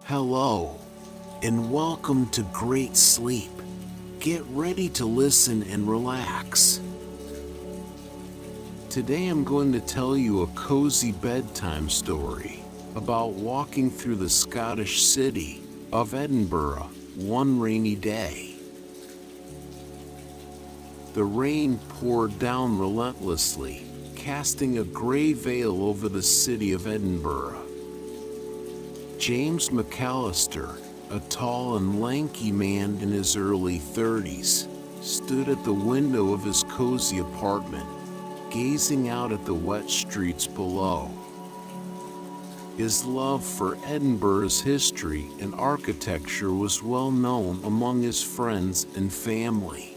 Hello, and welcome to Great Sleep. Get ready to listen and relax. Today I'm going to tell you a cozy bedtime story about walking through the Scottish city of Edinburgh one rainy day. The rain poured down relentlessly, casting a gray veil over the city of Edinburgh. James McAllister, a tall and lanky man in his early 30s, stood at the window of his cozy apartment, gazing out at the wet streets below. His love for Edinburgh's history and architecture was well known among his friends and family.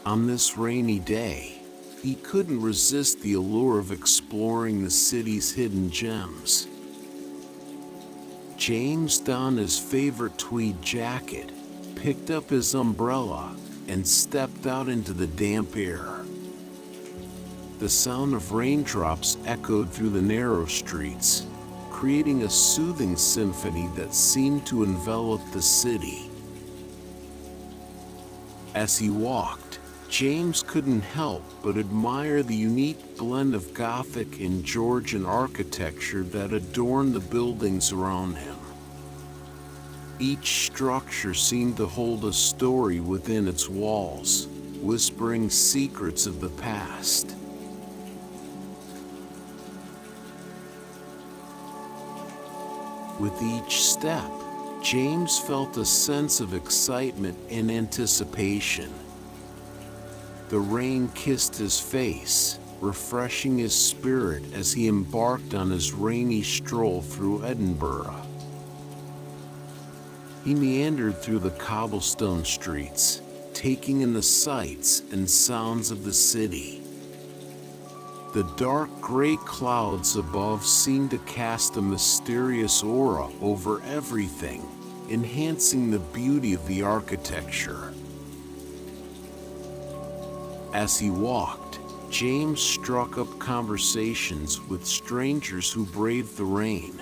On this rainy day, he couldn't resist the allure of exploring the city's hidden gems. James donned his favorite tweed jacket, picked up his umbrella, and stepped out into the damp air. The sound of raindrops echoed through the narrow streets, creating a soothing symphony that seemed to envelop the city. As he walked, James couldn't help but admire the unique blend of Gothic and Georgian architecture that adorned the buildings around him. Each structure seemed to hold a story within its walls, whispering secrets of the past. With each step, James felt a sense of excitement and anticipation. The rain kissed his face, refreshing his spirit as he embarked on his rainy stroll through Edinburgh. He meandered through the cobblestone streets, taking in the sights and sounds of the city. The dark gray clouds above seemed to cast a mysterious aura over everything, enhancing the beauty of the architecture. As he walked, James struck up conversations with strangers who braved the rain.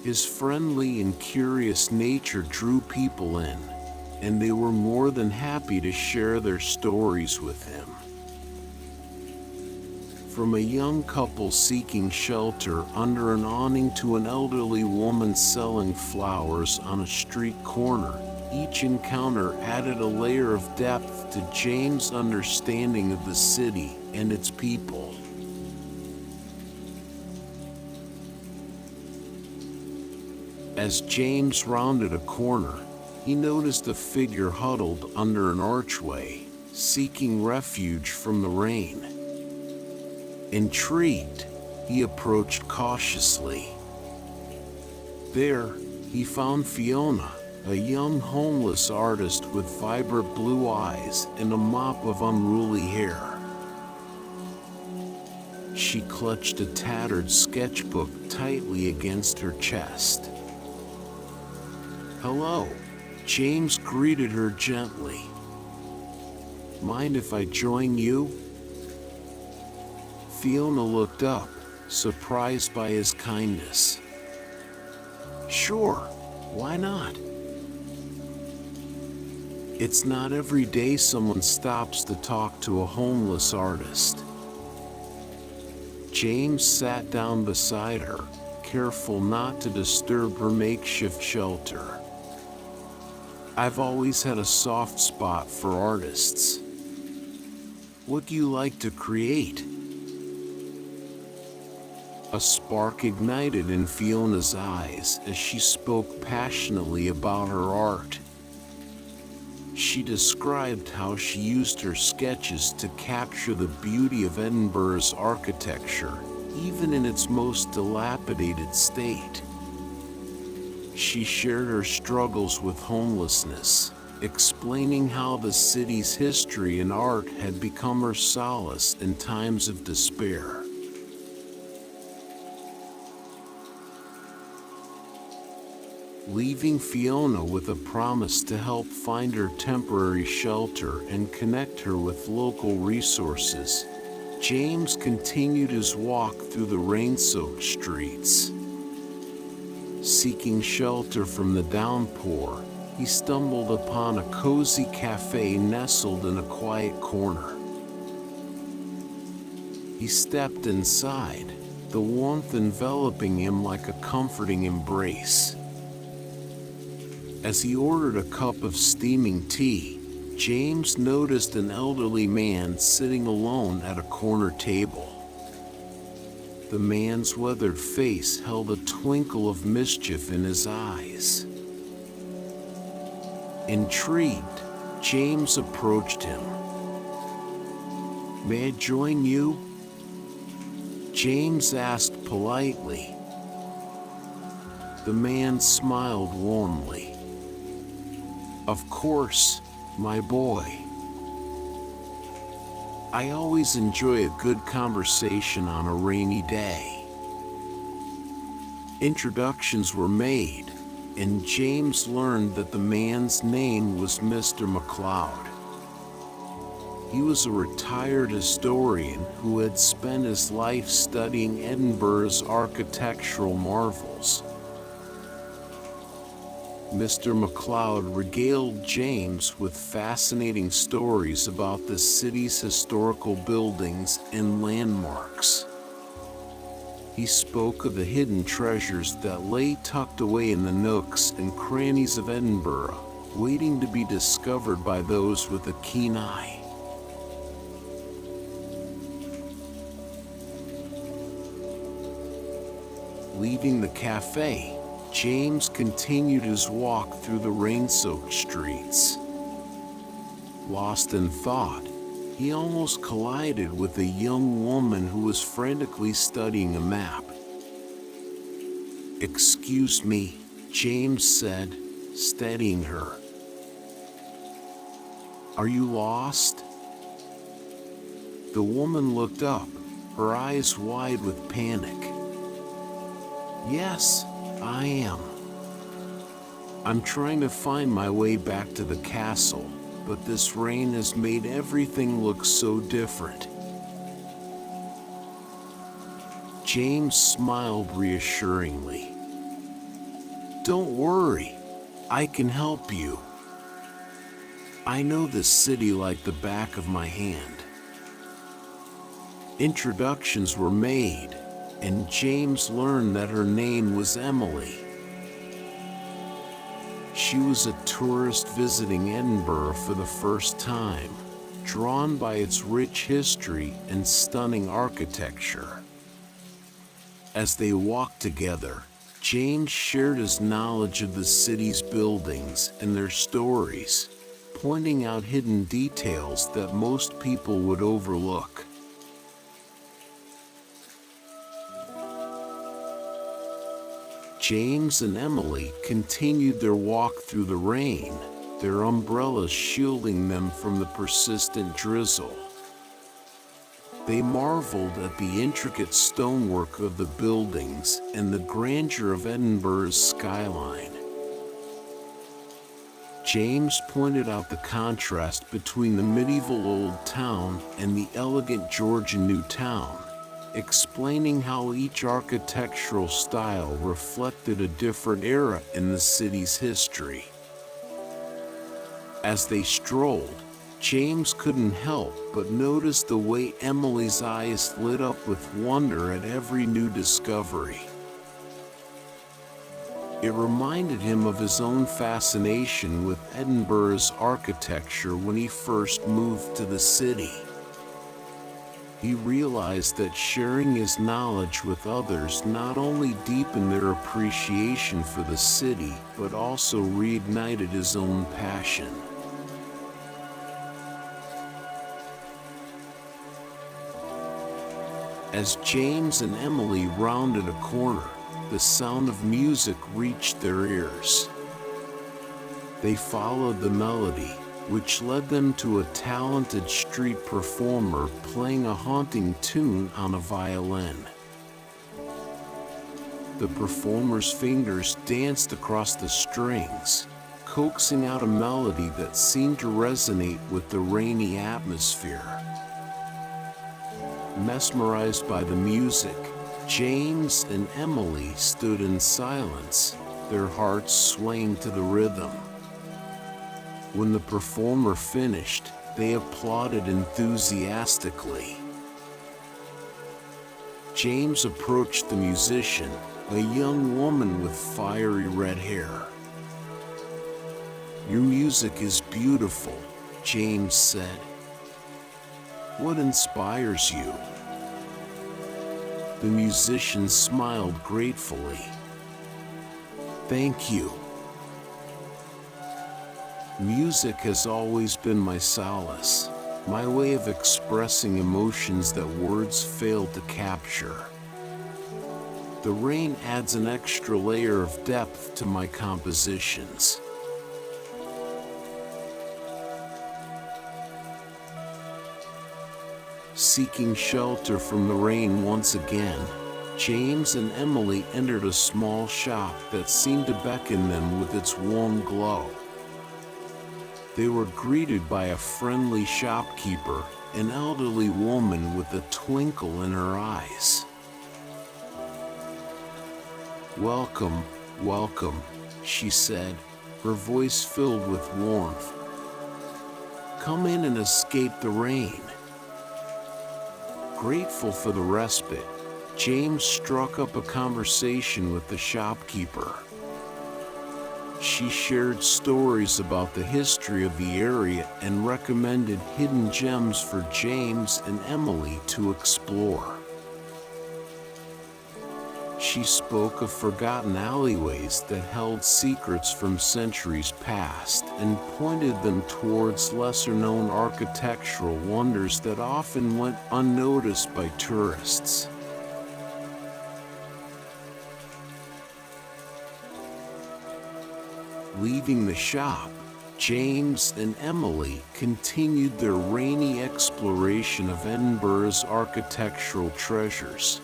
His friendly and curious nature drew people in, and they were more than happy to share their stories with him. From a young couple seeking shelter under an awning to an elderly woman selling flowers on a street corner, each encounter added a layer of depth to James' understanding of the city and its people. As James rounded a corner, he noticed a figure huddled under an archway, seeking refuge from the rain. Intrigued, he approached cautiously. There, he found Fiona, a young homeless artist with vibrant blue eyes and a mop of unruly hair. She clutched a tattered sketchbook tightly against her chest. "Hello," James greeted her gently. "Mind if I join you?" Fiona looked up, surprised by his kindness. "Sure, why not? It's not every day someone stops to talk to a homeless artist." James sat down beside her, careful not to disturb her makeshift shelter. "I've always had a soft spot for artists. What do you like to create?" A spark ignited in Fiona's eyes as she spoke passionately about her art. She described how she used her sketches to capture the beauty of Edinburgh's architecture, even in its most dilapidated state. She shared her struggles with homelessness, explaining how the city's history and art had become her solace in times of despair. Leaving Fiona with a promise to help find her temporary shelter and connect her with local resources, James continued his walk through the rain-soaked streets. seeking shelter from the downpour, he stumbled upon a cozy cafe nestled in a quiet corner. He stepped inside, the warmth enveloping him like a comforting embrace. As he ordered a cup of steaming tea, James noticed an elderly man sitting alone at a corner table. The man's weathered face held a twinkle of mischief in his eyes. Intrigued, James approached him. "May I join you?" James asked politely. The man smiled warmly. "Of course, my boy. I always enjoy a good conversation on a rainy day." Introductions were made, and James learned that the man's name was Mr. McLeod. He was a retired historian who had spent his life studying Edinburgh's architectural marvels. Mr. McLeod regaled James with fascinating stories about the city's historical buildings and landmarks. He spoke of the hidden treasures that lay tucked away in the nooks and crannies of Edinburgh, waiting to be discovered by those with a keen eye. Leaving the cafe, James continued his walk through the rain-soaked streets. Lost in thought, he almost collided with a young woman who was frantically studying a map. "Excuse me," James said, steadying her. "Are you lost?" The woman looked up, her eyes wide with panic. "Yes, I am. I'm trying to find my way back to the castle, but this rain has made everything look so different." James smiled reassuringly. "Don't worry, I can help you. I know this city like the back of my hand." Introductions were made, and James learned that her name was Emily. She was a tourist visiting Edinburgh for the first time, drawn by its rich history and stunning architecture. As they walked together, James shared his knowledge of the city's buildings and their stories, pointing out hidden details that most people would overlook. James and Emily continued their walk through the rain, their umbrellas shielding them from the persistent drizzle. They marveled at the intricate stonework of the buildings and the grandeur of Edinburgh's skyline. James pointed out the contrast between the medieval old town and the elegant Georgian new town, explaining how each architectural style reflected a different era in the city's history. As they strolled, James couldn't help but notice the way Emily's eyes lit up with wonder at every new discovery. It reminded him of his own fascination with Edinburgh's architecture when he first moved to the city. He realized that sharing his knowledge with others not only deepened their appreciation for the city, but also reignited his own passion. As James and Emily rounded a corner, the sound of music reached their ears. They followed the melody, which led them to a talented street performer playing a haunting tune on a violin. The performer's fingers danced across the strings, coaxing out a melody that seemed to resonate with the rainy atmosphere. Mesmerized by the music, James and Emily stood in silence, their hearts swaying to the rhythm. When the performer finished, they applauded enthusiastically. James approached the musician, a young woman with fiery red hair. "Your music is beautiful," James said. "What inspires you?" The musician smiled gratefully. "Thank you. Music has always been my solace, my way of expressing emotions that words fail to capture. The rain adds an extra layer of depth to my compositions." Seeking shelter from the rain once again, James and Emily entered a small shop that seemed to beckon them with its warm glow. They were greeted by a friendly shopkeeper, an elderly woman with a twinkle in her eyes. "Welcome, welcome," she said, her voice filled with warmth. "Come in and escape the rain." Grateful for the respite, James struck up a conversation with the shopkeeper. She shared stories about the history of the area and recommended hidden gems for James and Emily to explore. She spoke of forgotten alleyways that held secrets from centuries past and pointed them towards lesser-known architectural wonders that often went unnoticed by tourists. Leaving the shop, James and Emily continued their rainy exploration of Edinburgh's architectural treasures.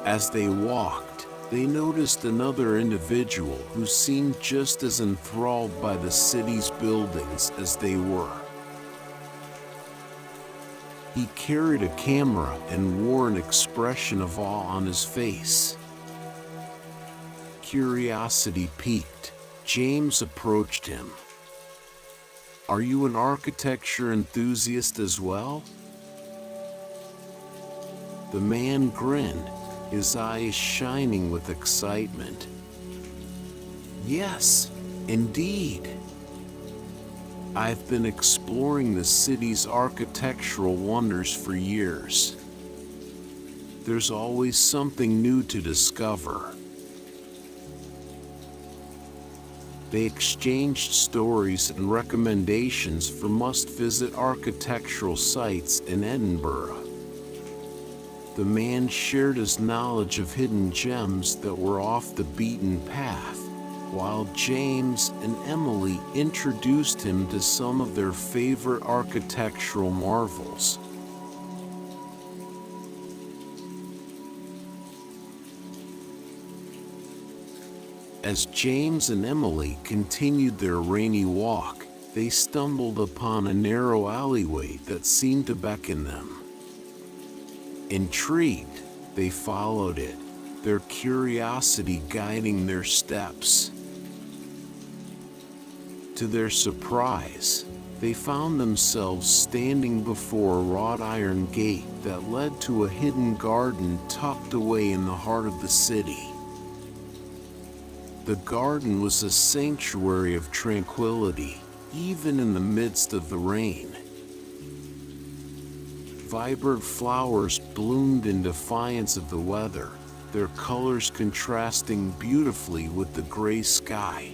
As they walked, they noticed another individual who seemed just as enthralled by the city's buildings as they were. He carried a camera and wore an expression of awe on his face. Curiosity piqued, James approached him. "Are you an architecture enthusiast as well?" The man grinned, his eyes shining with excitement. "Yes, indeed. I've been exploring the city's architectural wonders for years. There's always something new to discover." They exchanged stories and recommendations for must-visit architectural sites in Edinburgh. The man shared his knowledge of hidden gems that were off the beaten path, while James and Emily introduced him to some of their favorite architectural marvels. As James and Emily continued their rainy walk, they stumbled upon a narrow alleyway that seemed to beckon them. Intrigued, they followed it, their curiosity guiding their steps. To their surprise, they found themselves standing before a wrought iron gate that led to a hidden garden tucked away in the heart of the city. The garden was a sanctuary of tranquility, even in the midst of the rain. Vibrant flowers bloomed in defiance of the weather, their colors contrasting beautifully with the gray sky.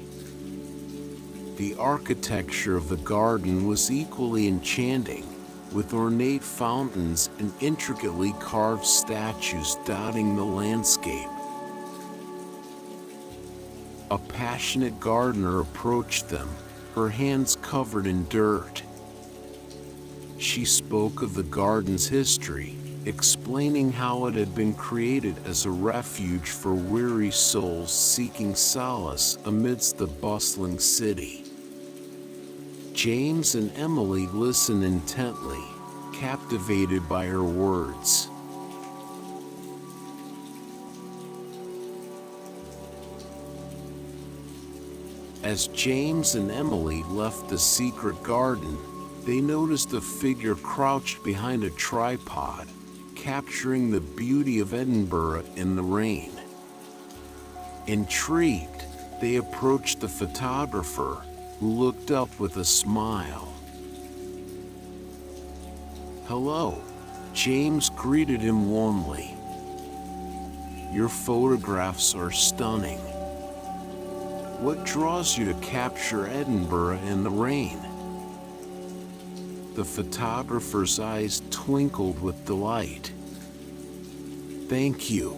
The architecture of the garden was equally enchanting, with ornate fountains and intricately carved statues dotting the landscape. A passionate gardener approached them, her hands covered in dirt. She spoke of the garden's history, explaining how it had been created as a refuge for weary souls seeking solace amidst the bustling city. James and Emily listened intently, captivated by her words. As James and Emily left the secret garden, they noticed a figure crouched behind a tripod, capturing the beauty of Edinburgh in the rain. Intrigued, they approached the photographer, who looked up with a smile. "Hello," James greeted him warmly. "Your photographs are stunning. What draws you to capture Edinburgh in the rain?" The photographer's eyes twinkled with delight. "Thank you.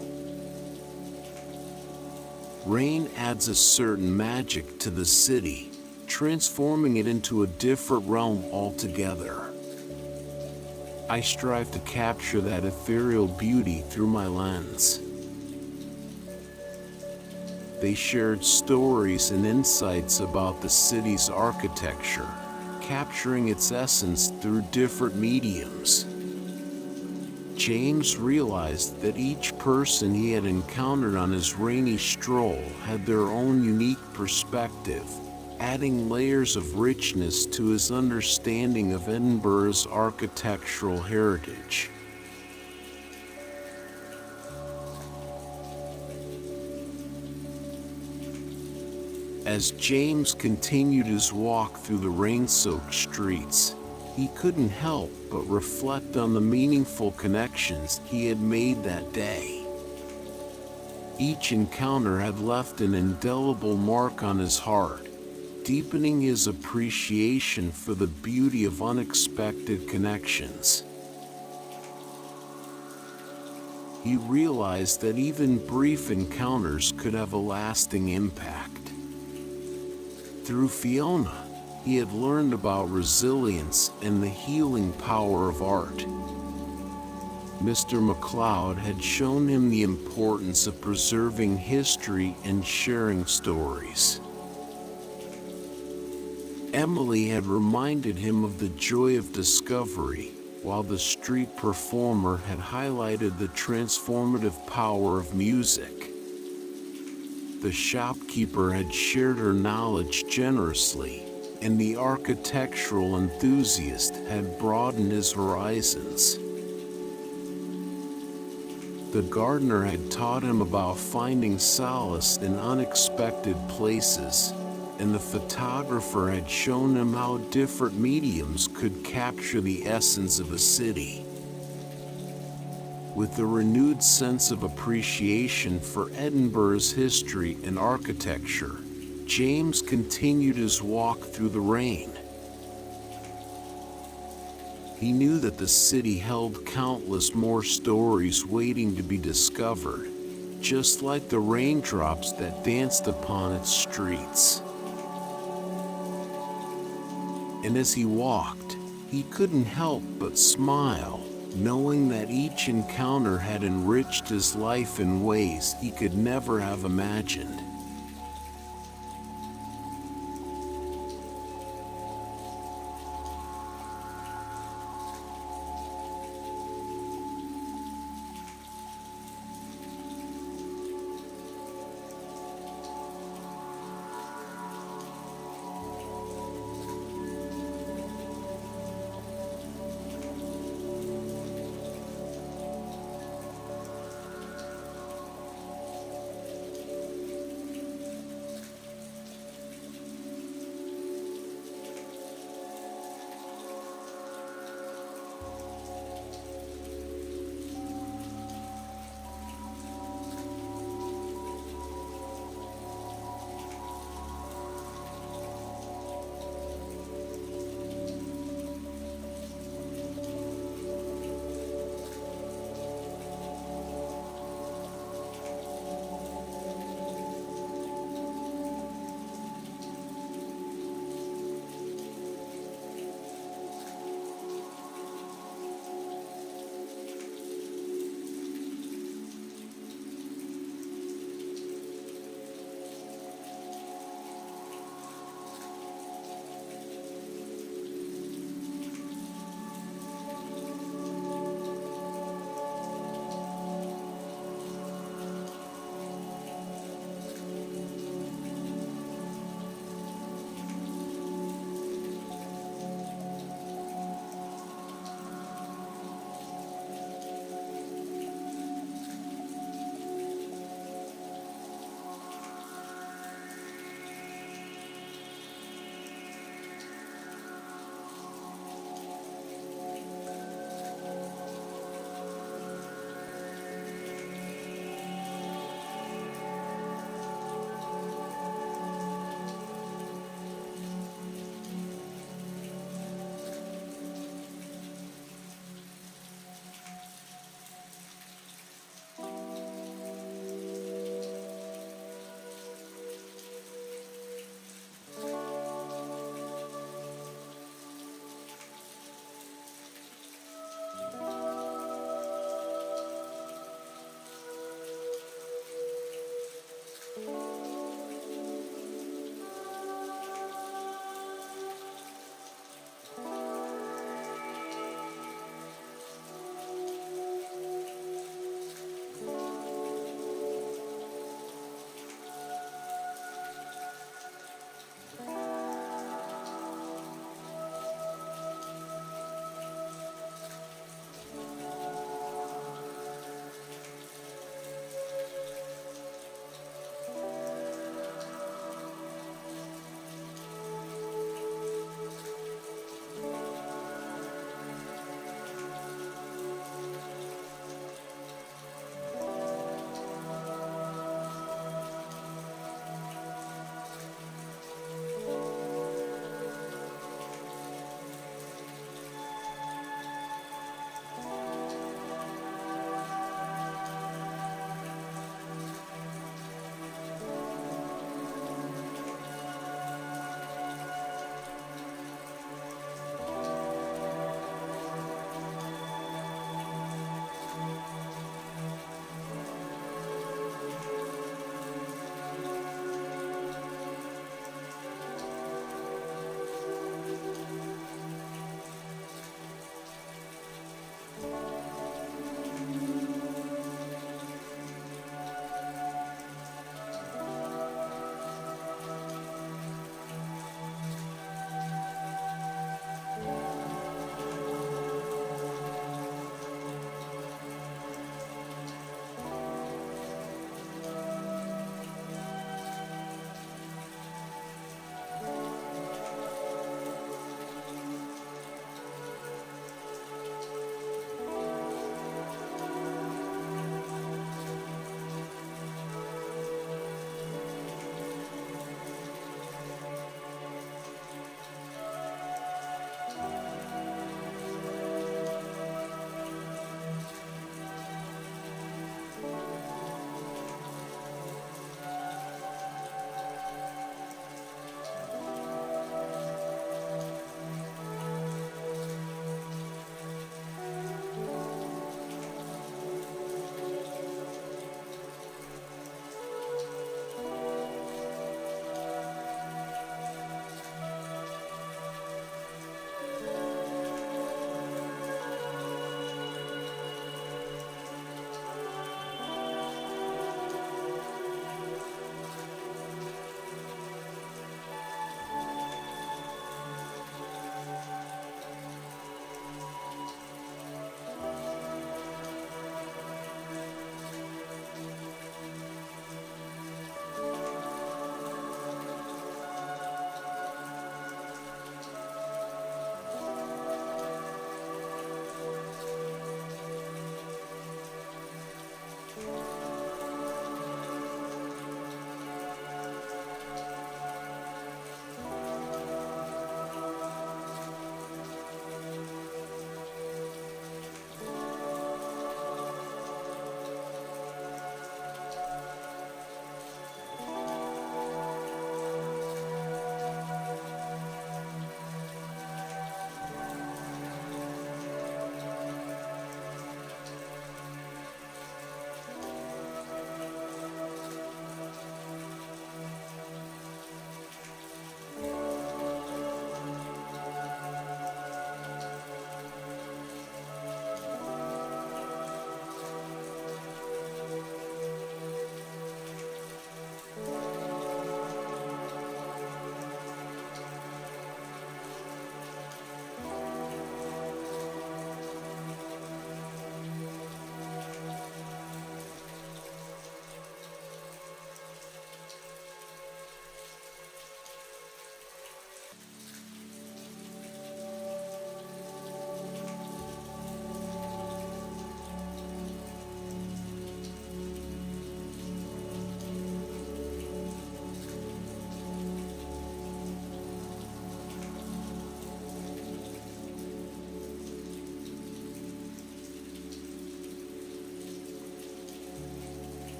Rain adds a certain magic to the city, transforming it into a different realm altogether. I strive to capture that ethereal beauty through my lens." They shared stories and insights about the city's architecture, capturing its essence through different mediums. James realized that each person he had encountered on his rainy stroll had their own unique perspective, adding layers of richness to his understanding of Edinburgh's architectural heritage. As James continued his walk through the rain-soaked streets, he couldn't help but reflect on the meaningful connections he had made that day. Each encounter had left an indelible mark on his heart, deepening his appreciation for the beauty of unexpected connections. He realized that even brief encounters could have a lasting impact. Through Fiona, he had learned about resilience and the healing power of art. Mr. McLeod had shown him the importance of preserving history and sharing stories. Emily had reminded him of the joy of discovery, while the street performer had highlighted the transformative power of music. The shopkeeper had shared her knowledge generously, and the architectural enthusiast had broadened his horizons. The gardener had taught him about finding solace in unexpected places, and the photographer had shown him how different mediums could capture the essence of a city. With a renewed sense of appreciation for Edinburgh's history and architecture, James continued his walk through the rain. He knew that the city held countless more stories waiting to be discovered, just like the raindrops that danced upon its streets. And as he walked, he couldn't help but smile, knowing that each encounter had enriched his life in ways he could never have imagined.